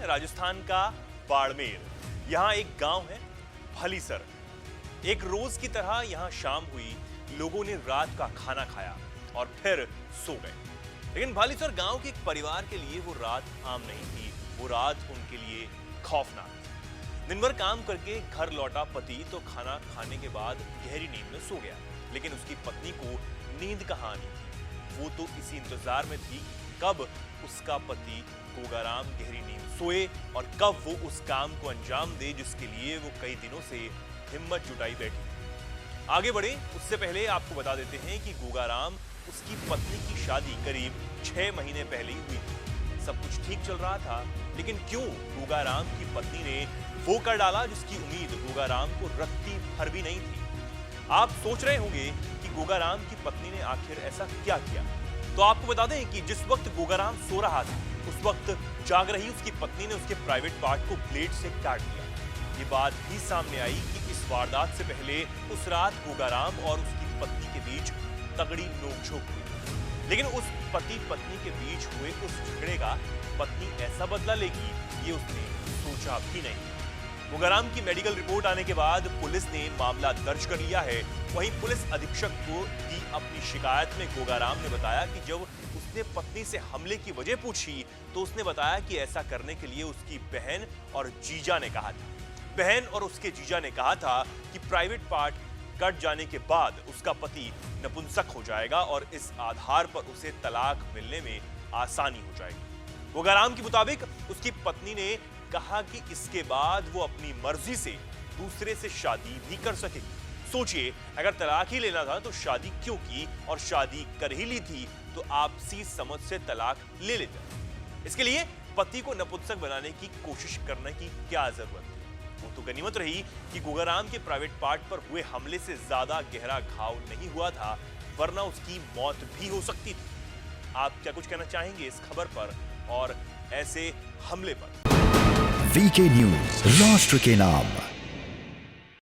राजस्थान का बाड़मेर। यहाँ एक गांव है भलीसर। एक रोज की तरह यहाँ शाम हुई, लोगों ने रात का खाना खाया और फिर सो गए। लेकिन भलीसर गांव के एक परिवार के लिए वो रात आम नहीं थी, वो रात उनके लिए खौफनाक थी। दिन भर काम करके घर लौटा पति तो खाना खाने के बाद गहरी नींद में सो गया, लेकिन उसकी पत्नी को नींद कहाँ आनी थी। वो तो इसी इंतजार में थी कब उसका पति गोगाराम गहरी नींद सोए और कब वो उस काम को अंजाम दे जिसके लिए वो कई दिनों से हिम्मत जुटाई बैठी। आगे बढ़े उससे पहले आपको बता देते हैं कि गोगाराम उसकी पत्नी की शादी करीब 6 महीने पहले ही हुई थी। सब कुछ ठीक चल रहा था, लेकिन क्यों गोगाराम की पत्नी ने वो कर डाला जिसकी उम्मीद गोगाराम को रत्ती भर भी नहीं थी। आप सोच रहे होंगे कि गोगाराम की पत्नी ने आखिर ऐसा क्या किया। तो आपको बता दें कि जिस वक्त गोगाराम सो रहा था, उस वक्त जाग रही उसकी पत्नी ने उसके प्राइवेट पार्ट को ब्लेड से काट दिया। ये बात भी सामने आई कि इस वारदात से पहले उस रात गोगाराम और उसकी पत्नी के बीच तगड़ी नोकझोंक हुई। लेकिन उस पति पत्नी के बीच हुए उस झगड़े का पत्नी ऐसा बदला लेगी, ये उसने सोचा भी नहीं। गोगाराम की मेडिकल रिपोर्ट आने के बाद पुलिस ने मामला दर्ज कर लिया है। वहीं पुलिस अधीक्षक को दी अपनी शिकायत में गोगाराम ने बताया कि जब उसने पत्नी से हमले की वजह पूछी तो उसने बताया कि ऐसा करने के लिए उसकी बहन और जीजा ने कहा था। बहन और उसके जीजा ने कहा था कि प्राइवेट पार्ट कट जाने के बाद उसका पति नपुंसक हो जाएगा और इस आधार पर उसे तलाक मिलने में आसानी हो जाएगी। गोगाराम के मुताबिक उसकी पत्नी ने कहा कि इसके बाद वो अपनी मर्जी से दूसरे से शादी भी कर सकेगी। सोचिए, अगर तलाक ही लेना था तो शादी क्यों की, और शादी कर ही ली थी तो आपसी समझ से तलाक ले लेते। इसके लिए पति को नपुंसक बनाने की कोशिश करने की क्या जरूरत थी। वो तो गनीमत रही कि गोगाराम के प्राइवेट पार्ट पर हुए हमले से ज्यादा गहरा घाव नहीं हुआ था, वरना उसकी मौत भी हो सकती थी। आप क्या कुछ कहना चाहेंगे इस खबर पर और ऐसे हमले पर? वीके न्यूज, राष्ट्र के नाम।